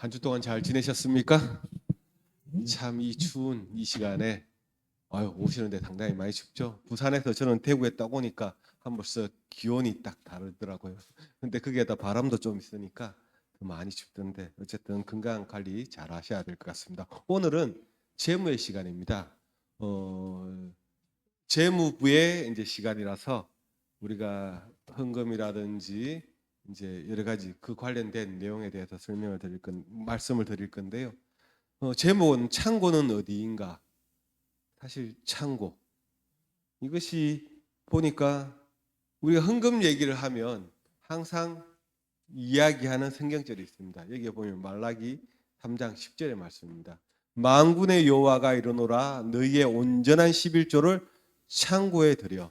한 주 동안 잘 지내셨습니까? 참 이 추운 이 시간에 오시는데 상당히 많이 춥죠. 부산에서 저는 대구에 딱 오니까 한 벌써 기온이 딱 다르더라고요. 근데 거기에다 바람도 좀 있으니까 더 많이 춥던데 어쨌든 건강 관리 잘 하셔야 될 것 같습니다. 오늘은 재무의 시간입니다. 재무부의 이제 시간이라서 우리가 헌금이라든지 이제 여러 가지 그 관련된 내용에 대해서 말씀을 드릴 건데요. 제목은 창고는 어디인가? 사실 창고 이것이 보니까 우리가 헌금 얘기를 하면 항상 이야기하는 성경절이 있습니다. 여기에 보면 말라기 3장 10절의 말씀입니다. 만군의 여호와가 이르노라 너희의 온전한 11조를 창고에 들여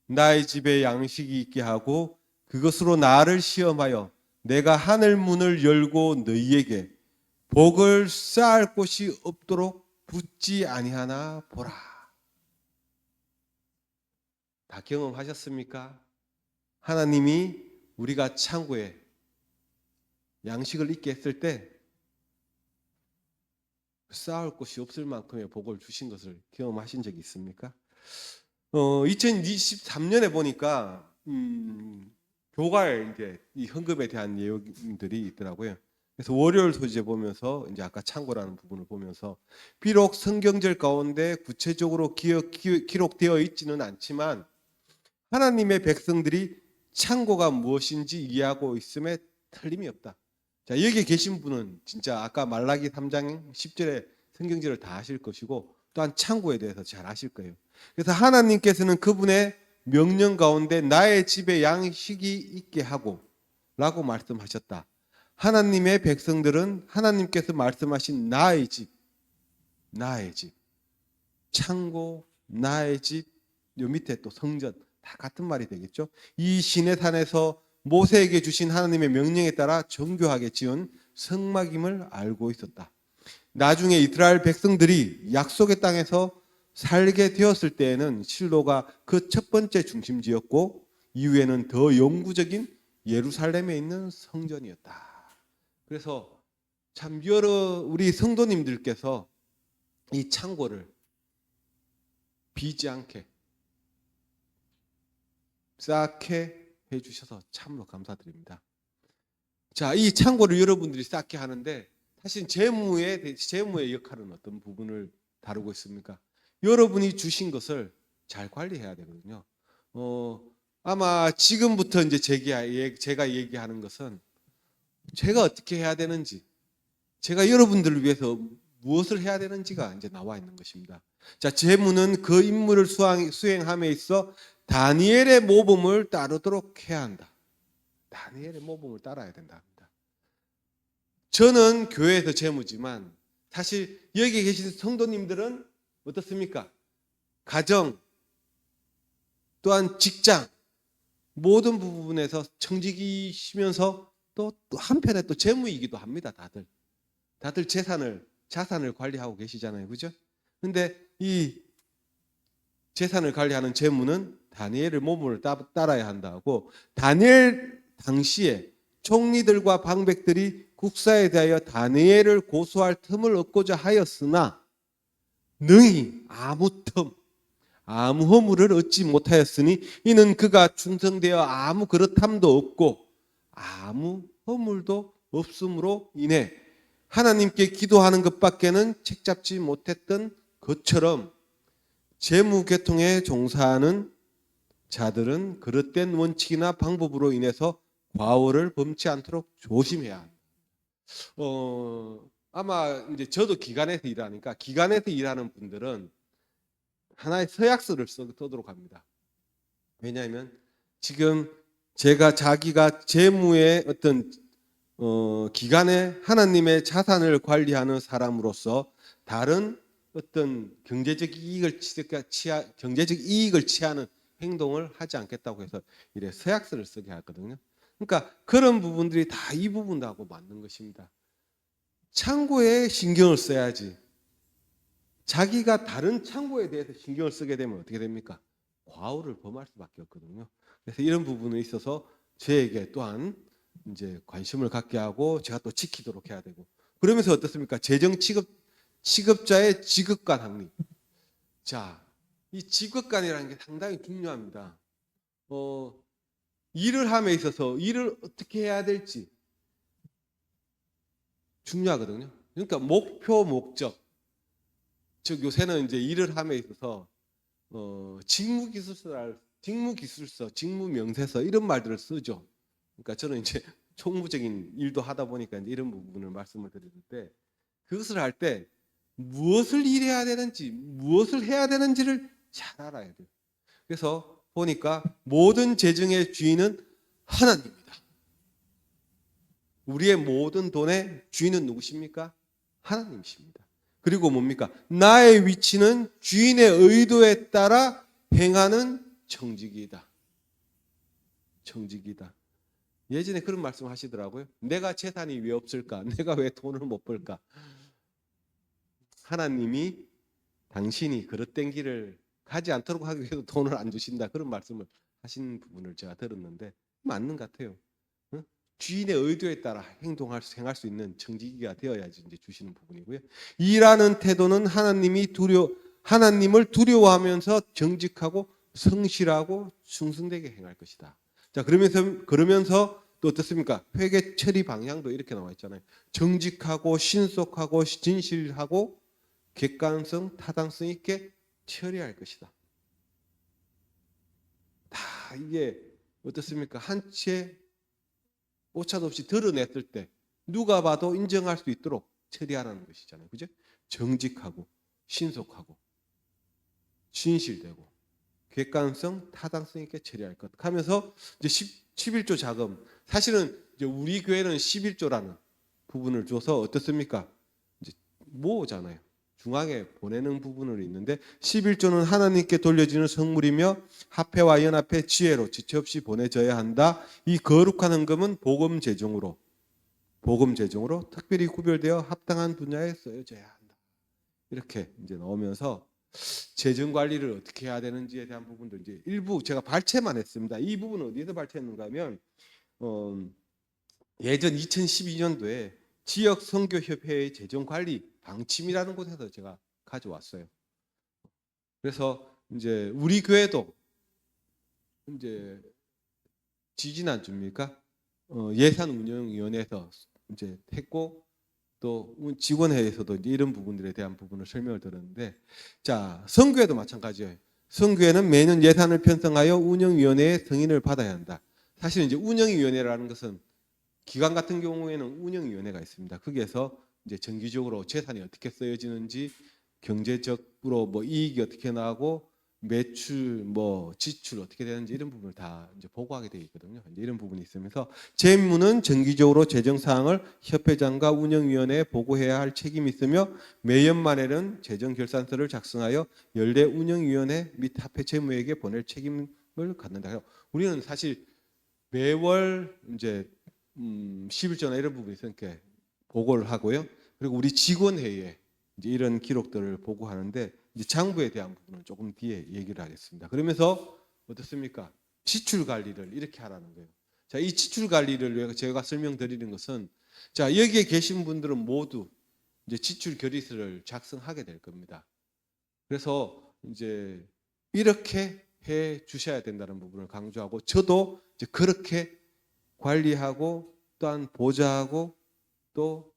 나의 집에 양식이 있게 하고 그것으로 나를 시험하여 내가 하늘 문을 열고 너희에게 복을 쌓을 곳이 없도록 붙지 아니하나 보라. 다 경험하셨습니까? 하나님이 우리가 창고에 양식을 있게 했을 때 쌓을 곳이 없을 만큼의 복을 주신 것을 경험하신 적이 있습니까? 2023년에 보니까 교갈 이제 이 헌금에 대한 내용들이 있더라고요. 그래서 월요일 소재 보면서 이제 아까 창고라는 부분을 보면서 비록 성경절 가운데 구체적으로 기록되어 있지는 않지만 하나님의 백성들이 창고가 무엇인지 이해하고 있음에 틀림이 없다. 자, 여기 계신 분은 진짜 아까 말라기 3장 10절에 성경절을 다 아실 것이고 또한 창고에 대해서 잘 아실 거예요. 그래서 하나님께서는 그분의 명령 가운데 나의 집에 양식이 있게 하고 라고 말씀하셨다. 하나님의 백성들은 하나님께서 말씀하신 나의 집, 창고, 나의 집, 요 밑에 또 성전 다 같은 말이 되겠죠. 이 시내산에서 모세에게 주신 하나님의 명령에 따라 정교하게 지은 성막임을 알고 있었다. 나중에 이스라엘 백성들이 약속의 땅에서 살게 되었을 때에는 실로가 그 첫 번째 중심지였고 이후에는 더 영구적인 예루살렘에 있는 성전이었다. 그래서 참 여러 우리 성도님들께서 이 창고를 비지 않게 쌓게 해주셔서 참으로 감사드립니다. 자, 이 창고를 여러분들이 쌓게 하는데 사실 재무의 역할은 어떤 부분을 다루고 있습니까? 여러분이 주신 것을 잘 관리해야 되거든요. 아마 지금부터 이제 제가 얘기하는 것은 제가 어떻게 해야 되는지, 제가 여러분들을 위해서 무엇을 해야 되는지가 이제 나와 있는 것입니다. 자, 재무는 그 임무를 수행함에 있어 다니엘의 모범을 따르도록 해야 한다. 다니엘의 모범을 따라야 된다. 저는 교회에서 재무지만 사실 여기 계신 성도님들은 어떻습니까? 가정 또한 직장 모든 부분에서 청직이시면서 또 한편에 또 재무이기도 합니다. 다들 자산을 관리하고 계시잖아요. 그죠? 근데 이 재산을 관리하는 재무는 다니엘의 모범을 따라야 한다고 다니엘 당시에 총리들과 방백들이 국사에 대하여 다니엘을 고소할 틈을 얻고자 하였으나 능히 아무 허물을 얻지 못하였으니 이는 그가 충성되어 아무 그릇함도 없고 아무 허물도 없음으로 인해 하나님께 기도하는 것밖에는 책잡지 못했던 것처럼 재무계통에 종사하는 자들은 그릇된 원칙이나 방법으로 인해서 과오를 범치 않도록 조심해야 합니다. 아마 이제 저도 기관에서 일하니까 기관에서 일하는 분들은 하나의 서약서를 써도록 합니다. 왜냐하면 지금 자기가 재무의 어떤 기관에 하나님의 자산을 관리하는 사람으로서 다른 어떤 경제적 이익을 취하는 행동을 하지 않겠다고 해서 이래 서약서를 쓰게 하거든요. 그러니까 그런 부분들이 다 이 부분하고 맞는 것입니다. 창고에 신경을 써야지. 자기가 다른 창고에 대해서 신경을 쓰게 되면 어떻게 됩니까? 과오를 범할 수밖에 없거든요. 그래서 이런 부분에 있어서 저에게 또한 이제 관심을 갖게 하고 제가 또 지키도록 해야 되고 그러면서 어떻습니까? 재정 취급자의 지급관 확립. 자, 이 지급관이라는 게 상당히 중요합니다. 일을 함에 있어서 일을 어떻게 해야 될지 중요하거든요. 그러니까 목표, 목적. 즉 요새는 이제 일을 함에 있어서 직무기술서, 직무명세서 이런 말들을 쓰죠. 그러니까 저는 이제 총무적인 일도 하다 보니까 이제 이런 부분을 말씀을 드리는데 그것을 할 때 무엇을 일해야 되는지, 무엇을 해야 되는지를 잘 알아야 돼요. 그래서 보니까 모든 재정의 주인은 하나님입니다. 우리의 모든 돈의 주인은 누구십니까? 하나님이십니다. 그리고 뭡니까? 나의 위치는 주인의 의도에 따라 행하는 청지기이다. 청지기이다. 예전에 그런 말씀 하시더라고요. 내가 재산이 왜 없을까? 내가 왜 돈을 못 벌까? 하나님이 당신이 그릇된 길을 가지 않도록 하기 위해서 돈을 안 주신다. 그런 말씀을 하신 부분을 제가 들었는데 맞는 것 같아요. 주인의 의도에 따라 행할 수 있는 청지기가 되어야지 이제 주시는 부분이고요. 일하는 태도는 하나님을 두려워하면서 정직하고 성실하고 충성되게 행할 것이다. 자, 그러면서 또 어떻습니까? 회계 처리 방향도 이렇게 나와 있잖아요. 정직하고 신속하고 진실하고 객관성, 타당성 있게 처리할 것이다. 다 이게 어떻습니까? 한 채 오차도 없이 드러냈을 때 누가 봐도 인정할 수 있도록 처리하라는 것이잖아요. 그죠? 정직하고 신속하고 진실되고 객관성, 타당성 있게 처리할 것 하면서 이제 11조 자금 사실은 이제 우리 교회는 11조라는 부분을 줘서 어떻습니까? 이제 모으잖아요. 중앙에 보내는 부분을 있는데 11조는 하나님께 돌려지는 성물이며 합회와 연합회 지혜로 지체 없이 보내져야 한다. 이 거룩한 헌금은 복음 재정으로 특별히 구별되어 합당한 분야에 쓰여져야 한다. 이렇게 이제 나오면서 재정 관리를 어떻게 해야 되는지에 대한 부분도 이제 일부 제가 발췌만 했습니다. 이 부분은 어디에서 발췌했는가 하면 예전 2012년도에 지역 선교협회의 재정 관리 방침이라는 곳에서 제가 가져왔어요. 그래서 이제 우리 교회도 이제 지지난주입니까? 예산운영위원회에서 이제 했고 또 직원회에서도 이제 이런 부분들에 대한 부분을 설명을 들었는데, 자 선교회도 마찬가지예요. 선교회는 매년 예산을 편성하여 운영위원회의 승인을 받아야 한다. 사실 이제 운영위원회라는 것은 기관 같은 경우에는 운영위원회가 있습니다. 거기에서 이제 정기적으로 재산이 어떻게 쓰여지는지 경제적으로 뭐 이익이 어떻게 나고 매출 뭐 지출 어떻게 되는지 이런 부분을 다 이제 보고하게 되어 있거든요. 이제 이런 부분이 있으면서 재무는 정기적으로 재정 사항을 협회장과 운영위원회에 보고해야 할 책임이 있으며 매년 말에는 재정 결산서를 작성하여 연례 운영위원회 및 합회 재무에게 보낼 책임을 갖는다. 우리는 사실 매월 이제 11조나 이런 부분이 있으니까 보고를 하고요. 그리고 우리 직원 회의에 이제 이런 기록들을 보고하는데 이제 장부에 대한 부분은 조금 뒤에 얘기를 하겠습니다. 그러면서 어떻습니까? 지출 관리를 이렇게 하라는 거예요. 자, 이 지출 관리를 제가 설명드리는 것은 자, 여기에 계신 분들은 모두 이제 지출 결의서를 작성하게 될 겁니다. 그래서 이제 이렇게 해 주셔야 된다는 부분을 강조하고 저도 이제 그렇게 관리하고 또한 보좌하고 또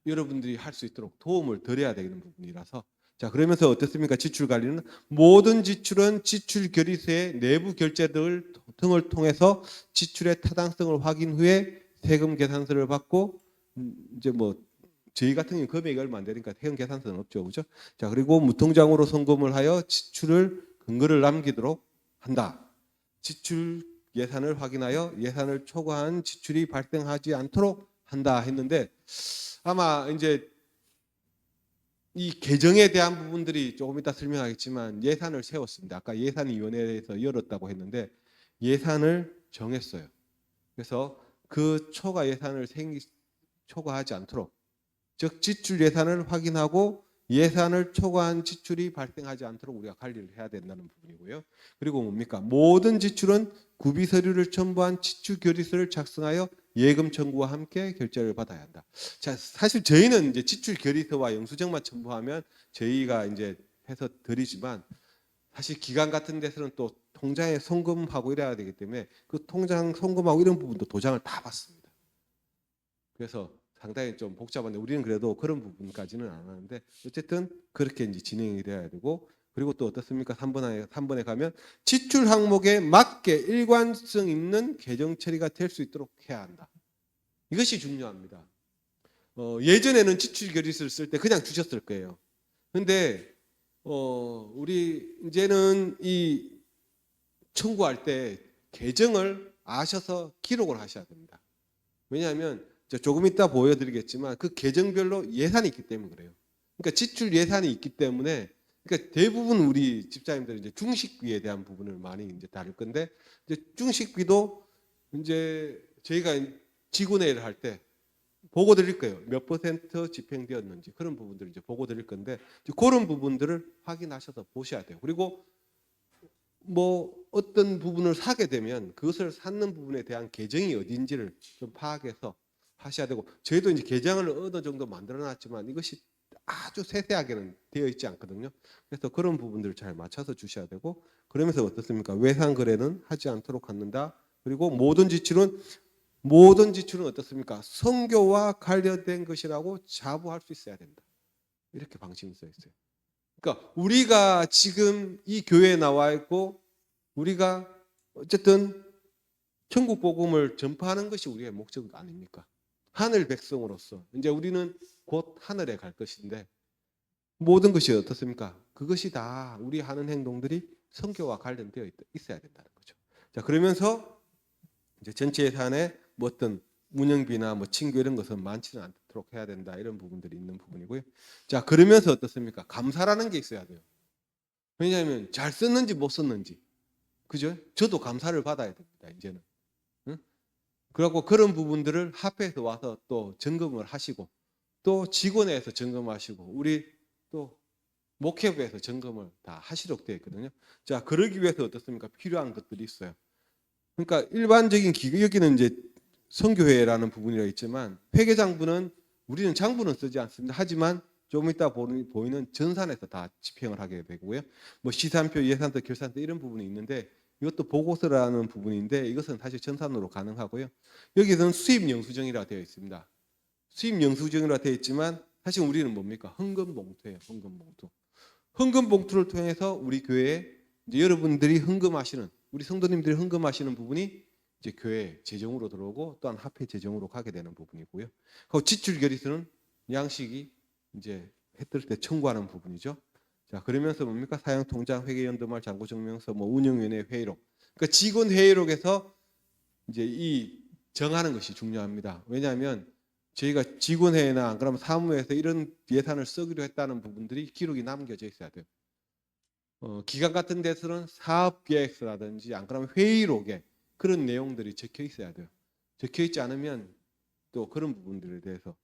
여러분들이 할 수 있도록 도움을 드려야 되는 부분이라서 자 그러면서 어떻습니까? 지출 관리는 모든 지출은 지출 결의서의 내부 결제들 등을 통해서 지출의 타당성을 확인 후에 세금 계산서를 받고 이제 뭐 저희 같은 경우는 금액이 얼마 안 되니까 세금 계산서는 없죠, 그렇죠? 자 그리고 무통장으로 송금을 하여 지출을 근거를 남기도록 한다. 지출 예산을 확인하여 예산을 초과한 지출이 발생하지 않도록 한다 했는데 아마 이제 이 개정에 대한 부분들이 조금 이따 설명하겠지만 예산을 세웠습니다. 아까 예산위원회에서 열었다고 했는데 예산을 정했어요. 그래서 그 초과 예산을 초과하지 않도록 즉 지출 예산을 확인하고 예산을 초과한 지출이 발생하지 않도록 우리가 관리를 해야 된다는 부분이고요. 그리고 뭡니까? 모든 지출은 구비 서류를 첨부한 지출 결의서를 작성하여 예금 청구와 함께 결제를 받아야 한다. 자, 사실 저희는 이제 지출 결의서와 영수증만 첨부하면 저희가 이제 해서 드리지만 사실 기관 같은 데서는 또 통장에 송금하고 이래야 되기 때문에 그 통장 송금하고 이런 부분도 도장을 다 받습니다. 그래서 상당히 좀 복잡한데 우리는 그래도 그런 부분까지는 안 하는데 어쨌든 그렇게 이제 진행이 돼야 되고 그리고 또 어떻습니까? 3번에 가면 지출 항목에 맞게 일관성 있는 계정 처리가 될 수 있도록 해야 한다. 이것이 중요합니다. 예전에는 지출 결의서를 쓸 때 그냥 주셨을 거예요. 근데 우리 이제는 이 청구할 때 계정을 아셔서 기록을 하셔야 됩니다. 왜냐하면 조금 이따 보여드리겠지만 그 계정별로 예산이 있기 때문에 그래요. 그러니까 지출 예산이 있기 때문에 그러니까 대부분 우리 집사님들은 이제 중식비에 대한 부분을 많이 이제 다룰 건데 이제 중식비도 이제 저희가 직원회의를 할 때 보고 드릴 거예요. 몇 퍼센트 집행되었는지 그런 부분들을 이제 보고 드릴 건데 그런 부분들을 확인하셔서 보셔야 돼요. 그리고 뭐 어떤 부분을 사게 되면 그것을 사는 부분에 대한 계정이 어딘지를 좀 파악해서 하셔야 되고 저희도 이제 계정을 어느 정도 만들어 놨지만 이것이 아주 세세하게는 되어 있지 않거든요. 그래서 그런 부분들을 잘 맞춰서 주셔야 되고 그러면서 어떻습니까? 외상 거래는 하지 않도록 갖는다. 그리고 모든 지출은 어떻습니까? 선교와 관련된 것이라고 자부할 수 있어야 된다. 이렇게 방침이 써 있어요. 그러니까 우리가 지금 이 교회에 나와 있고 우리가 어쨌든 천국 복음을 전파하는 것이 우리의 목적 아닙니까? 하늘 백성으로서 이제 우리는 곧 하늘에 갈 것인데 모든 것이 어떻습니까? 그것이 다 우리 하는 행동들이 선교와 관련되어 있어야 된다는 거죠. 자, 그러면서 이제 전체 예산에 뭐 어떤 운영비나 뭐 친교 이런 것은 많지는 않도록 해야 된다 이런 부분들이 있는 부분이고요. 자, 그러면서 어떻습니까? 감사라는 게 있어야 돼요. 왜냐하면 잘 썼는지 못 썼는지 그죠? 저도 감사를 받아야 됩니다. 이제는. 응? 그리고 그런 부분들을 합회에서 와서 또 점검을 하시고 또 직원회에서 점검하시고 우리 또 목회부에서 점검을 다 하시도록 되어 있거든요. 자, 그러기 위해서 어떻습니까? 필요한 것들이 있어요. 그러니까 일반적인 여기는 이제 선교회라는 부분이라 있지만 회계장부는 우리는 장부는 쓰지 않습니다. 하지만 좀 이따 보이는 전산에서 다 집행을 하게 되고요. 뭐 시산표, 예산서, 결산서 이런 부분이 있는데 이것도 보고서라는 부분인데 이것은 사실 전산으로 가능하고요. 여기서는 수입 영수증이라 되어 있습니다. 수입 영수증이라 되어 있지만 사실 우리는 뭡니까? 헌금 봉투예요. 헌금 봉투. 헌금 봉투를 통해서 우리 교회에 이제 여러분들이 헌금하시는 우리 성도님들이 헌금하시는 부분이 이제 교회 재정으로 들어오고 또한 합회 재정으로 가게 되는 부분이고요. 그 지출 결의서는 양식이 이제 했을 때 청구하는 부분이죠. 자, 그러면서 뭡니까? 사용 통장, 회계 연도말, 잔고 증명서, 뭐 운영위원회 회의록. 그러니까 직원 회의록에서 이제 이 정하는 것이 중요합니다. 왜냐하면 저희가 직원회의나 안 그러면 사무회에서 이런 예산을 쓰기로 했다는 부분들이 기록이 남겨져 있어야 돼요. 기관 같은 데서는 사업계획서라든지 안 그러면 회의록에 그런 내용들이 적혀 있어야 돼요. 적혀 있지 않으면 또 그런 부분들에 대해서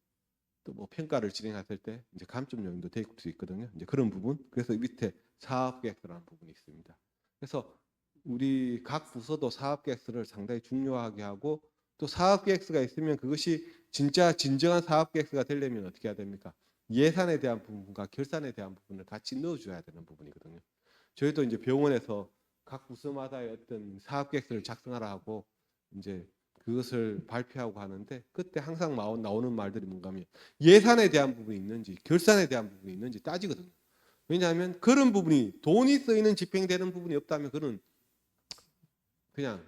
또 뭐 평가를 진행했을 때 이제 감점 요인도 될 수 있거든요. 이제 그런 부분. 그래서 밑에 사업계획서라는 부분이 있습니다. 그래서 우리 각 부서도 사업계획서를 상당히 중요하게 하고 또 사업계획서가 있으면 그것이 진짜 진정한 사업계획서가 되려면 어떻게 해야 됩니까? 예산에 대한 부분과 결산에 대한 부분을 같이 넣어줘야 되는 부분이거든요. 저희도 이제 병원에서 각 부서마다의 어떤 사업계획서를 작성하라 하고 이제 그것을 발표하고 하는데 그때 항상 나오는 말들이 뭔가 하면 예산에 대한 부분이 있는지 결산에 대한 부분이 있는지 따지거든요. 왜냐하면 그런 부분이 돈이 쓰이는 집행되는 부분이 없다면 그는 그냥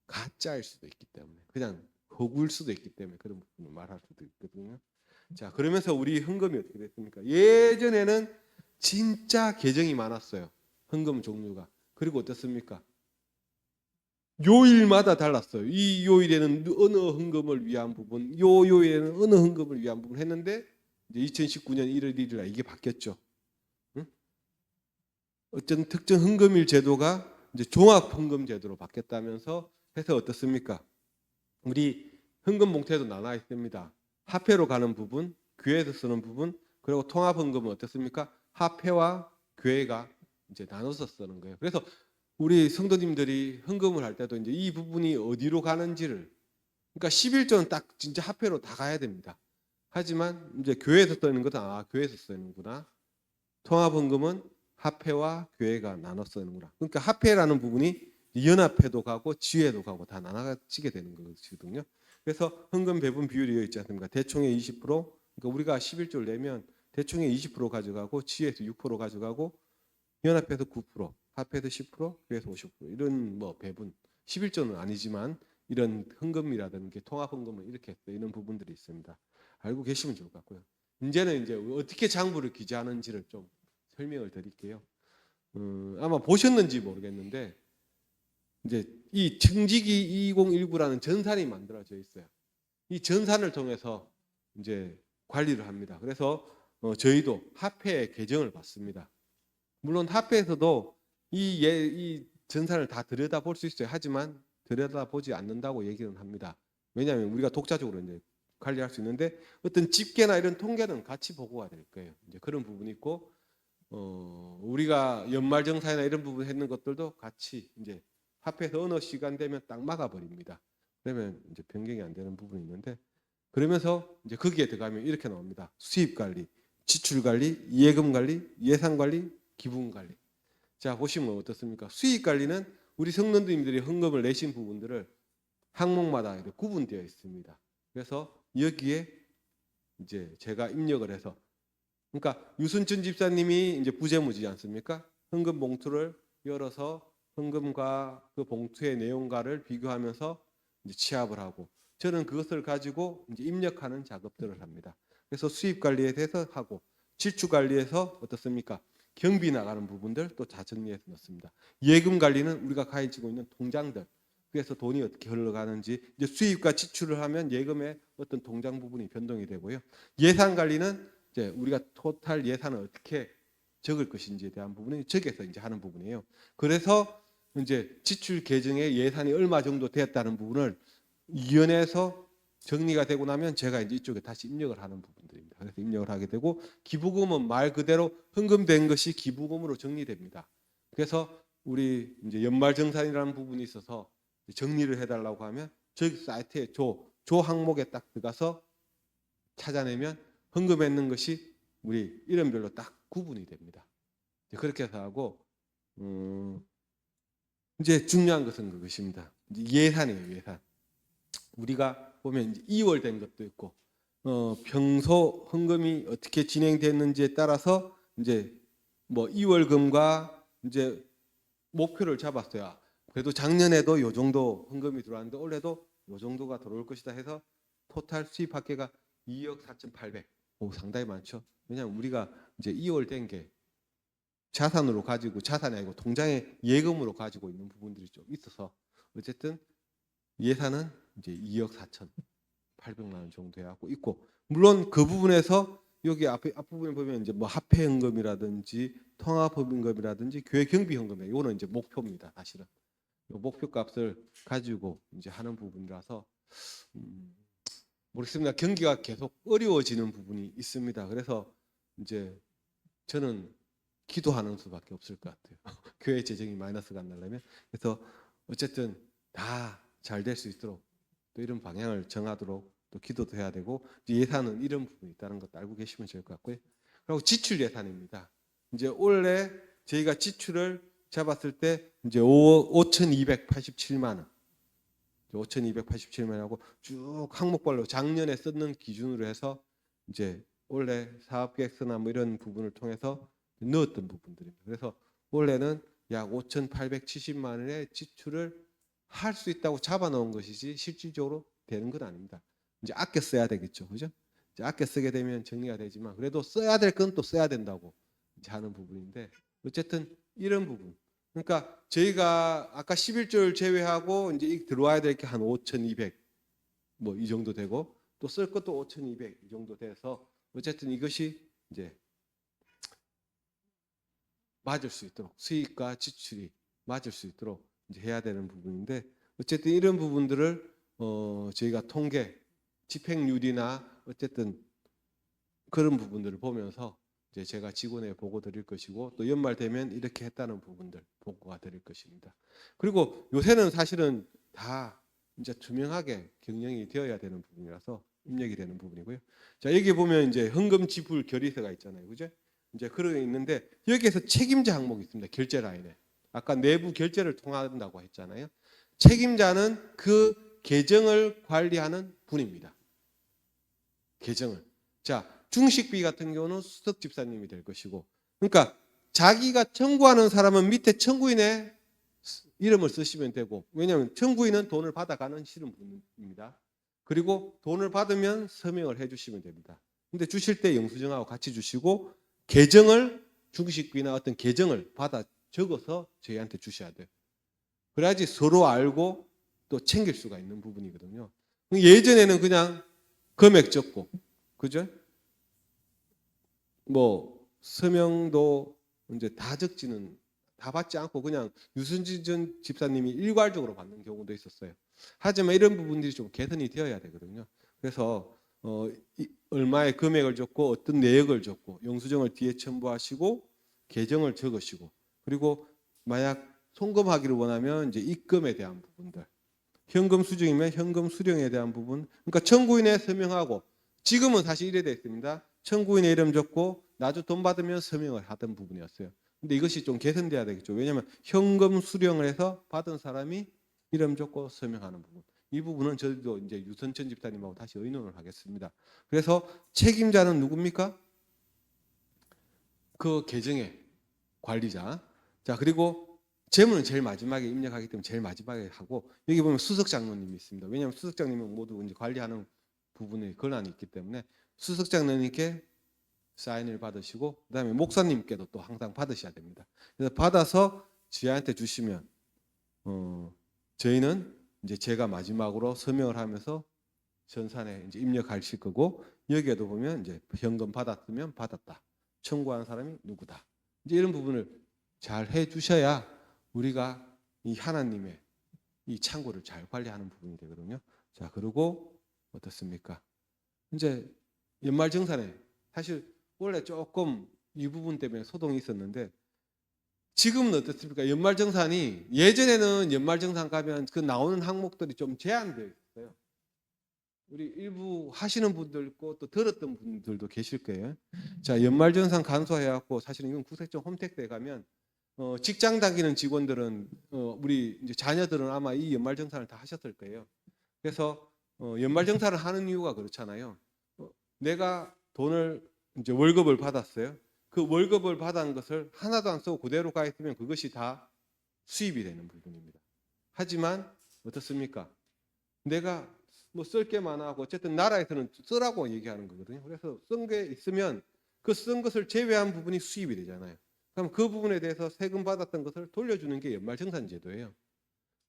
가짜일 수도 있기 때문에 그냥 허구일 수도 있기 때문에 그런 부분을 말할 수도 있거든요. 자, 그러면서 우리 헌금이 어떻게 됐습니까? 예전에는 진짜 계정이 많았어요. 헌금 종류가. 그리고 어떻습니까? 요일마다 달랐어요. 이 요일에는 어느 헌금을 위한 부분, 요 요일에는 어느 헌금을 위한 부분 했는데 이제 2019년 1월 1일 날 이게 바뀌었죠. 응? 어떤 특정 헌금일 제도가 이제 종합 헌금 제도로 바뀌었다면서 해서 어떻습니까? 우리 헌금 봉투에도 나눠 있습니다. 화폐로 가는 부분, 교회에서 쓰는 부분, 그리고 통합헌금은 어떻습니까? 화폐와 교회가 이제 나눠서 쓰는 거예요. 그래서 우리 성도님들이 헌금을 할 때도 이제 이 부분이 어디로 가는지를, 그러니까 11조는 딱 진짜 화폐로 다 가야 됩니다. 하지만 이제 교회에서 쓰는 것은 교회에서 쓰는구나. 통합헌금은 화폐와 교회가 나눠 쓰는구나. 그러니까 화폐라는 부분이 연합회도 가고 지회도 가고 다 나눠지게 되는 거거든요. 그래서 헌금 배분 비율이 있지 않습니까? 대총의 20%, 그러니까 우리가 11조를 내면 대총의 20% 가져가고 지회에서 6% 가져가고 연합회에서 9%, 화폐에서 10%, 교회에서 50% 이런 뭐 배분 11조는 아니지만 이런 헌금이라든지 통합헌금은 이렇게 이런 부분들이 있습니다. 알고 계시면 좋을 것 같고요. 이제는 이제 어떻게 장부를 기재하는지를 좀 설명을 드릴게요. 아마 보셨는지 모르겠는데 이제 이 청지기 2019라는 전산이 만들어져 있어요. 이 전산을 통해서 이제 관리를 합니다. 그래서 저희도 화폐의 계정을 받습니다. 물론 화폐에서도 이 전산을 다 들여다볼 수 있어요. 하지만 들여다보지 않는다고 얘기는 합니다. 왜냐하면 우리가 독자적으로 이제 관리할 수 있는데 어떤 집계나 이런 통계는 같이 보고가 될 거예요. 이제 그런 부분이 있고 우리가 연말정산이나 이런 부분 했는 것들도 같이 이제 화폐에서 어느 시간 되면 딱 막아버립니다. 그러면 이제 변경이 안 되는 부분이 있는데 그러면서 이제 거기에 들어가면 이렇게 나옵니다. 수입 관리, 지출 관리, 예금 관리, 예산 관리, 기부금 관리. 자 보시면 어떻습니까? 수입 관리는 우리 성도님들이 헌금을 내신 부분들을 항목마다 이렇게 구분되어 있습니다. 그래서 여기에 이제 제가 입력을 해서, 그러니까 유순천 집사님이 이제 부재무지 않습니까? 헌금 봉투를 열어서 헌금과 그 봉투의 내용과를 비교하면서 이제 취합을 하고 저는 그것을 가지고 이제 입력하는 작업들을 합니다. 그래서 수입 관리에 대해서 하고 지출 관리에서 어떻습니까? 경비 나가는 부분들 또 다 정리해서 넣습니다. 예금 관리는 우리가 가지고 있는 통장들, 그래서 돈이 어떻게 흘러가는지 이제 수입과 지출을 하면 예금의 어떤 통장 부분이 변동이 되고요. 예산 관리는 이제 우리가 토탈 예산을 어떻게 적을 것인지에 대한 부분이 적에서 이제 하는 부분이에요. 그래서 이제 지출 계정에 예산이 얼마 정도 되었다는 부분을 위원회에서 정리가 되고 나면 제가 이제 이쪽에 다시 입력을 하는 부분들입니다. 그래서 입력을 하게 되고 기부금은 말 그대로 헌금된 것이 기부금으로 정리됩니다. 그래서 우리 이제 연말정산이라는 부분이 있어서 정리를 해달라고 하면 저기 사이트에 조 항목에 딱 들어가서 찾아내면 헌금했는 것이 우리 이름별로 딱 구분이 됩니다. 그렇게 해서 하고 이제 중요한 것은 그것입니다. 예산이에요, 예산. 우리가 보면 이제 2월 된 것도 있고 평소 헌금이 어떻게 진행됐는지에 따라서 이제 뭐 2월금과 이제 목표를 잡았어요. 그래도 작년에도 요 정도 헌금이 들어왔는데 올해도 요 정도가 들어올 것이다 해서 토탈 수입 합계가 2억 4,800. 오, 상당히 많죠. 왜냐하면 우리가 이제 2월 된 게 자산으로 가지고 자산이 아니고 통장에 예금으로 가지고 있는 부분들이 좀 있어서 어쨌든 예산은 이제 2억 4,800만 원 정도 해갖고 있고 물론 그 부분에서 여기 앞부분에 보면 이제 뭐 화폐 헌금이라든지 통합 헌금이라든지 교회 경비 헌금 이거는 이제 목표입니다. 사실은 목표 값을 가지고 이제 하는 부분이라서 모르겠습니다. 경기가 계속 어려워지는 부분이 있습니다. 그래서 이제 저는 기도하는 수밖에 없을 것 같아요. 교회 재정이 마이너스가 안 나려면 그래서 어쨌든 다 잘 될 수 있도록 또 이런 방향을 정하도록 또 기도도 해야 되고 예산은 이런 부분이 있다는 것도 알고 계시면 좋을 것 같고요. 그리고 지출 예산입니다. 이제 올해 저희가 지출을 잡았을 때 이제 5,287만 원, 5,287만 원하고 쭉 항목별로 작년에 썼는 기준으로 해서 이제 올해 사업계획서나 뭐 이런 부분을 통해서 넣었던 부분들입니다. 그래서 올해는 약 5,870만 원의 지출을 할 수 있다고 잡아놓은 것이지 실질적으로 되는 건 아닙니다. 이제 아껴 써야 되겠죠, 그죠? 이제 아껴 쓰게 되면 정리가 되지만 그래도 써야 될 건 또 써야 된다고 이제 하는 부분인데 어쨌든 이런 부분. 그러니까 저희가 아까 11조를 제외하고 이제 들어와야 될 게 한 5,200 뭐 이 정도 되고 또 쓸 것도 5,200 이 정도 돼서 어쨌든 이것이 이제 맞을 수 있도록 수익과 지출이 맞을 수 있도록 이제 해야 되는 부분인데 어쨌든 이런 부분들을 저희가 통계 집행률이나 어쨌든 그런 부분들을 보면서 이제 제가 직원에 보고 드릴 것이고 또 연말 되면 이렇게 했다는 부분들 보고가 드릴 것입니다. 그리고 요새는 사실은 다 이제 투명하게 경영이 되어야 되는 부분이라서 입력이 되는 부분이고요. 자, 여기 보면 이제 현금 지불 결의서가 있잖아요. 그죠? 이제 그런 게 있는데 여기에서 책임자 항목이 있습니다. 결제 라인에. 아까 내부 결제를 통한다고 했잖아요. 책임자는 그 계정을 관리하는 분입니다. 계정을. 자, 중식비 같은 경우는 수석 집사님이 될 것이고, 그러니까 자기가 청구하는 사람은 밑에 청구인의 이름을 쓰시면 되고, 왜냐하면 청구인은 돈을 받아가는 실은 분입니다. 그리고 돈을 받으면 서명을 해주시면 됩니다. 근데 주실 때 영수증하고 같이 주시고 계정을 중식비나 어떤 계정을 받아 적어서 저희한테 주셔야 돼요. 그래야지 서로 알고 또 챙길 수가 있는 부분이거든요. 예전에는 그냥 금액 적고, 그죠? 뭐 서명도 이제 다 적지는 다 받지 않고 그냥 유순진 전 집사님이 일괄적으로 받는 경우도 있었어요. 하지만 이런 부분들이 좀 개선이 되어야 되거든요. 그래서 얼마의 금액을 적고 어떤 내역을 적고 영수증을 뒤에 첨부하시고 계정을 적으시고 그리고 만약 송금하기를 원하면 이제 입금에 대한 부분들, 현금 수령이면 현금 수령에 대한 부분, 그러니까 청구인에 서명하고 지금은 사실 이래 되어 있습니다. 청구인의 이름 적고 나중 돈 받으면 서명을 하던 부분이었어요. 근데 이것이 좀 개선돼야 되겠죠. 왜냐하면 현금 수령을 해서 받은 사람이 이름 적고 서명하는 부분. 이 부분은 저희도 이제 유선천 집사님하고 다시 의논을 하겠습니다. 그래서 책임자는 누굽니까? 그 계정의 관리자. 자, 그리고 재무는 제일 마지막에 입력하기 때문에 제일 마지막에 하고 여기 보면 수석 장로님이 있습니다. 왜냐하면 수석 장로님은 모두 이제 관리하는 부분에 권한이 있기 때문에 수석 장로님께 사인을 받으시고 그다음에 목사님께도 또 항상 받으셔야 됩니다. 그래서 받아서 저희한테 주시면 저희는 이제 제가 마지막으로 서명을 하면서 전산에 이제 입력하실 거고 여기에도 보면 이제 현금 받았으면 받았다. 청구한 사람이 누구다. 이제 이런 부분을 잘 해주셔야 우리가 이 하나님의 이 창고를 잘 관리하는 부분이 되거든요. 자, 그리고 어떻습니까? 이제 연말정산에 사실 원래 조금 이 부분 때문에 소동이 있었는데 지금은 어떻습니까? 연말정산이 예전에는 연말정산 가면 그 나오는 항목들이 좀 제한되어 있어요. 우리 일부 하시는 분들 있고 또 들었던 분들도 계실 거예요. 자, 연말정산 간소해갖고 사실은 이건 국세청 홈택스에 가면 직장 다니는 직원들은 우리 이제 자녀들은 아마 이 연말정산을 다 하셨을 거예요. 그래서 연말정산을 하는 이유가 그렇잖아요. 내가 돈을 이제 월급을 받았어요. 그 월급을 받은 것을 하나도 안 쓰고 그대로 가 있으면 그것이 다 수입이 되는 부분입니다. 하지만 어떻습니까? 내가 뭐 쓸 게 많아하고 어쨌든 나라에서는 쓰라고 얘기하는 거거든요. 그래서 쓴 게 있으면 그 쓴 것을 제외한 부분이 수입이 되잖아요. 그럼 그 부분에 대해서 세금 받았던 것을 돌려주는 게 연말정산제도예요.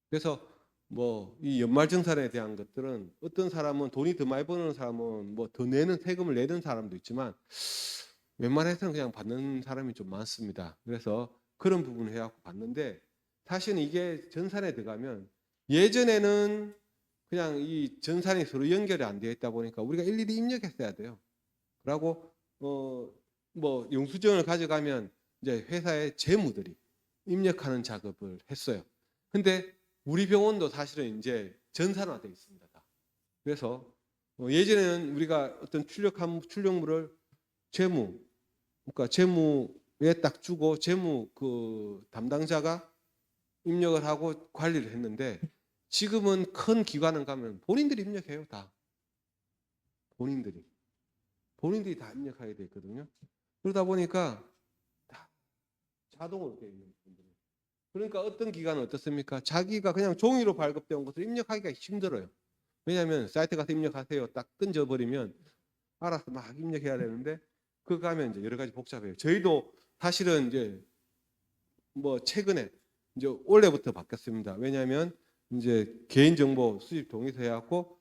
그래서 뭐 이 연말정산에 대한 것들은 어떤 사람은 돈이 더 많이 버는 사람은 뭐 더 내는 세금을 내는 사람도 있지만 웬만해서는 그냥 받는 사람이 좀 많습니다. 그래서 그런 부분을 해갖고 받는데 사실은 이게 전산에 들어가면 예전에는 그냥 이 전산이 서로 연결이 안 되어 있다 보니까 우리가 일일이 입력했어야 돼요. 그리고 뭐 영수증을 가져가면 이제 회사의 재무들이 입력하는 작업을 했어요. 근데 우리 병원도 사실은 이제 전산화되어 있습니다. 그래서 예전에는 우리가 어떤 출력물을 재무, 그러니까 재무에 딱 주고 재무 그 담당자가 입력을 하고 관리를 했는데 지금은 큰 기관을 가면 본인들이 입력해요. 다 본인들이 다 입력하게 돼 있거든요. 그러다 보니까 다 자동으로 되어 있는 분들이. 그러니까 어떤 기관은 어떻습니까? 자기가 그냥 종이로 발급된 것을 입력하기가 힘들어요. 왜냐하면 사이트 가서 입력하세요. 딱 던져버리면 알아서 막 입력해야 되는데 그거 가면 이제 여러 가지 복잡해요. 저희도 사실은 이제 뭐 최근에 이제 올해부터 바뀌었습니다. 왜냐하면 이제 개인정보 수집 동의서 해갖고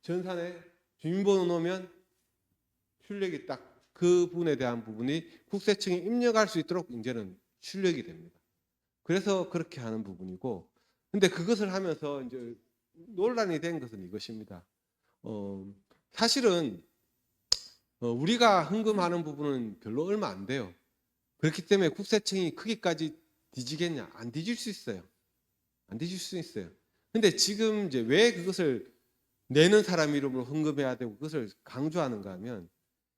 전산에 주민번호 넣으면 출력이 딱 그 부분에 대한 부분이 국세청에 입력할 수 있도록 이제는 출력이 됩니다. 그래서 그렇게 하는 부분이고, 근데 그것을 하면서 이제 논란이 된 것은 이것입니다. 사실은 우리가 헌금하는 부분은 별로 얼마 안 돼요. 그렇기 때문에 국세청이 크기까지 뒤지겠냐? 안 뒤질 수 있어요. 안 뒤질 수 있어요. 근데 지금 이제 왜 그것을 내는 사람 이름으로 헌금해야 되고 그것을 강조하는가 하면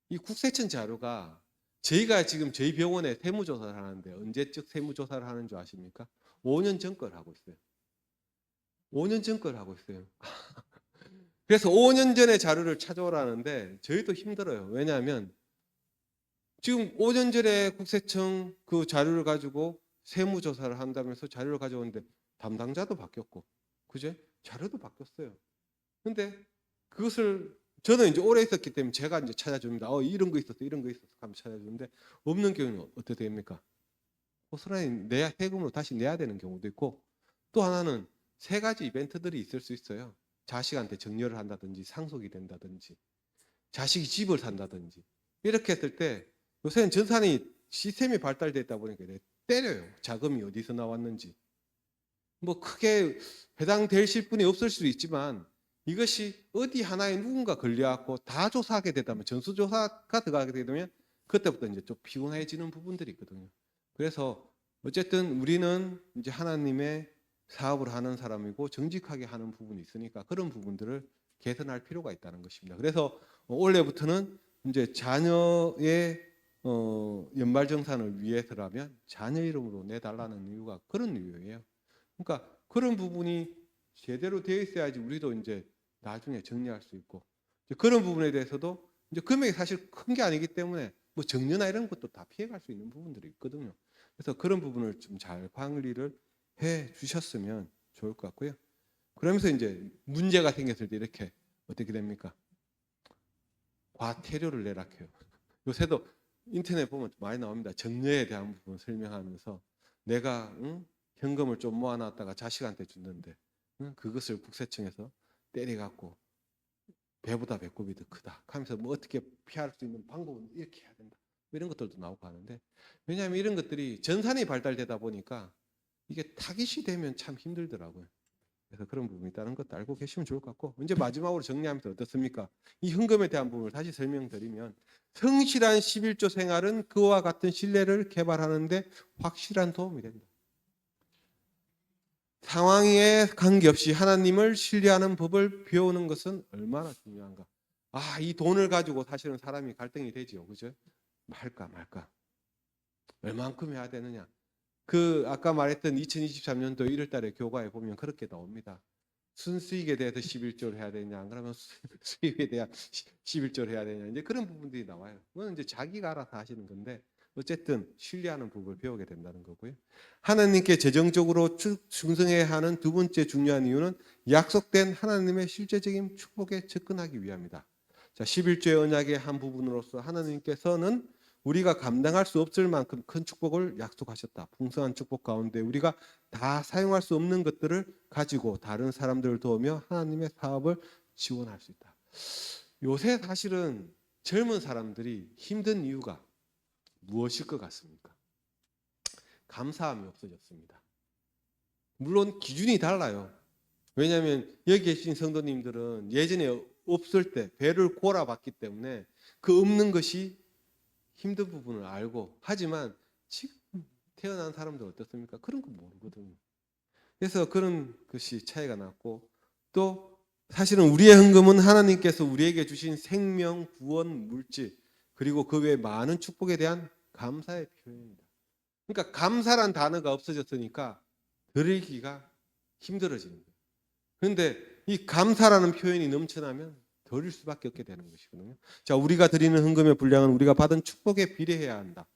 이 국세청 자료가 저희가 지금 저희 병원에 세무조사를 하는데 언제적 세무조사를 하는 줄 아십니까? 5년 전 걸 하고 있어요. 5년 전 걸 하고 있어요. 그래서 5년 전의 자료를 찾아오라는데 저희도 힘들어요. 왜냐하면 지금 5년 전에 국세청 그 자료를 가지고 세무조사를 한다면서 자료를 가져오는데 담당자도 바뀌었고, 그제? 자료도 바뀌었어요. 근데 그것을 저는 이제 오래 있었기 때문에 제가 이제 찾아줍니다. 이런 거 있었어, 이런 거 있었어 하면 찾아주는데 없는 경우는 어떻게 됩니까? 고스란히 세금으로 다시 내야 되는 경우도 있고 또 하나는 세 가지 이벤트들이 있을 수 있어요. 자식한테 정려를 한다든지 상속이 된다든지 자식이 집을 산다든지 이렇게 했을 때 요새는 전산이 시스템이 발달됐다 보니까 때려요. 자금이 어디서 나왔는지. 뭐 크게 해당되실 분이 없을 수도 있지만 이것이 어디 하나에 누군가 걸려갖고 다 조사하게 되다면 전수조사가 들어가게 되면 그때부터 이제 좀 피곤해지는 부분들이 있거든요. 그래서 어쨌든 우리는 이제 하나님의 사업을 하는 사람이고 정직하게 하는 부분이 있으니까 그런 부분들을 개선할 필요가 있다는 것입니다. 그래서 올해부터는 이제 자녀의 연말정산을 위해서라면 자녀 이름으로 내달라는 이유가 그런 이유예요. 그러니까 그런 부분이 제대로 되어 있어야지 우리도 이제 나중에 정리할 수 있고 그런 부분에 대해서도 이제 금액이 사실 큰 게 아니기 때문에 뭐 정려나 이런 것도 다 피해갈 수 있는 부분들이 있거든요. 그래서 그런 부분을 좀 잘 관리를 해 주셨으면 좋을 것 같고요. 그러면서 이제 문제가 생겼을 때 이렇게 어떻게 됩니까? 과태료를 내라 해요. 요새도 인터넷 보면 많이 나옵니다. 정려에 대한 부분 설명하면서 내가 현금을 좀 모아놨다가 자식한테 줬는데 그것을 국세청에서 때려갖고 배보다 배꼽이 더 크다 하면서 뭐 어떻게 피할 수 있는 방법은 이렇게 해야 된다 뭐 이런 것들도 나오고 하는데 왜냐하면 이런 것들이 전산이 발달되다 보니까 이게 타깃이 되면 참 힘들더라고요. 그래서 그런 부분이 있다는 것도 알고 계시면 좋을 것 같고 이제 마지막으로 정리하면서 어떻습니까? 이 헌금에 대한 부분을 다시 설명드리면 성실한 11조 생활은 그와 같은 신뢰를 개발하는데 확실한 도움이 된다. 상황에 관계없이 하나님을 신뢰하는 법을 배우는 것은 얼마나 중요한가. 이 돈을 가지고 사실은 사람이 갈등이 되지요. 그죠? 말까 말까. 얼만큼 해야 되느냐. 아까 말했던 2023년도 1월 달에 교과에 보면 그렇게 나옵니다. 순수익에 대해서 11조를 해야 되냐, 안 그러면 수익에 대한 11조를 해야 되냐, 이제 그런 부분들이 나와요. 그건 이제 자기가 알아서 하시는 건데, 어쨌든 신뢰하는 부분을 배우게 된다는 거고요. 하나님께 재정적으로 충성해야 하는 두 번째 중요한 이유는 약속된 하나님의 실제적인 축복에 접근하기 위함이다. 자, 11조의 언약의 한 부분으로서 하나님께서는 우리가 감당할 수 없을 만큼 큰 축복을 약속하셨다. 풍성한 축복 가운데 우리가 다 사용할 수 없는 것들을 가지고 다른 사람들을 도우며 하나님의 사업을 지원할 수 있다. 요새 사실은 젊은 사람들이 힘든 이유가 무엇일 것 같습니까? 감사함이 없어졌습니다. 물론 기준이 달라요. 왜냐하면 여기 계신 성도님들은 예전에 없을 때 배를 골아봤기 때문에 그 없는 것이 힘든 부분을 알고 하지만 지금 태어난 사람들 어떻습니까? 그런 거 모르거든요. 그래서 그런 것이 차이가 났고 또 사실은 우리의 헌금은 하나님께서 우리에게 주신 생명, 구원, 물질 그리고 그 외에 많은 축복에 대한 감사의 표현입니다. 그러니까 감사란 단어가 없어졌으니까 드리기가 힘들어지는 거예요. 그런데 이 감사라는 표현이 넘쳐나면 드릴 수밖에 없게 되는 것이거든요. 자, 우리가 드리는 헌금의 분량은 우리가 받은 축복에 비례해야 한다.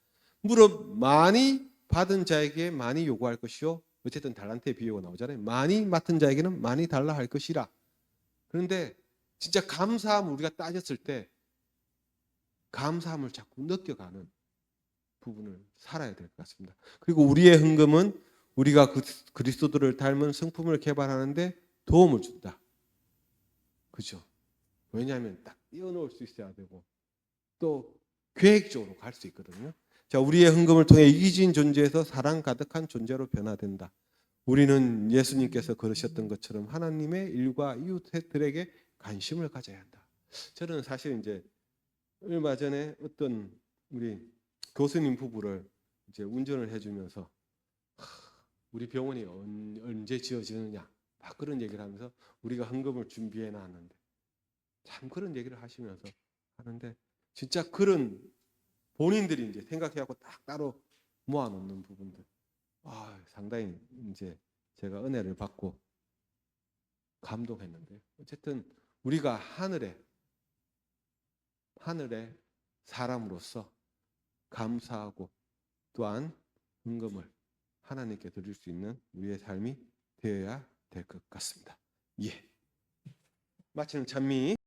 무릇 많이 받은 자에게 많이 요구할 것이요. 어쨌든 달란트의 비유가 나오잖아요. 많이 맡은 자에게는 많이 달라 할 것이라. 그런데 진짜 감사함을 우리가 따졌을 때 감사함을 자꾸 느껴가는 부분을 살아야 될 것 같습니다. 그리고 우리의 헌금은 우리가 그리스도를 닮은 성품을 개발하는데 도움을 준다. 그죠? 왜냐하면 딱 띄워놓을 수 있어야 되고 또 계획적으로 갈 수 있거든요. 자, 우리의 헌금을 통해 이기진 존재에서 사랑 가득한 존재로 변화된다. 우리는 예수님께서 걸으셨던 것처럼 하나님의 일과 이웃들에게 관심을 가져야 한다. 저는 사실 이제 얼마 전에 어떤 우리 교수님 부부를 이제 운전을 해주면서 우리 병원이 언제 지어지느냐 막 그런 얘기를 하면서 우리가 헌금을 준비해 놨는데 참 그런 얘기를 하시면서 하는데 진짜 그런 본인들이 이제 생각해갖고 딱 따로 모아놓는 부분들 상당히 이제 제가 은혜를 받고 감동했는데요. 어쨌든 우리가 하늘의 사람으로서 감사하고 또한 헌금을 하나님께 드릴 수 있는 우리의 삶이 되어야 될 것 같습니다. 예. 마치는 찬미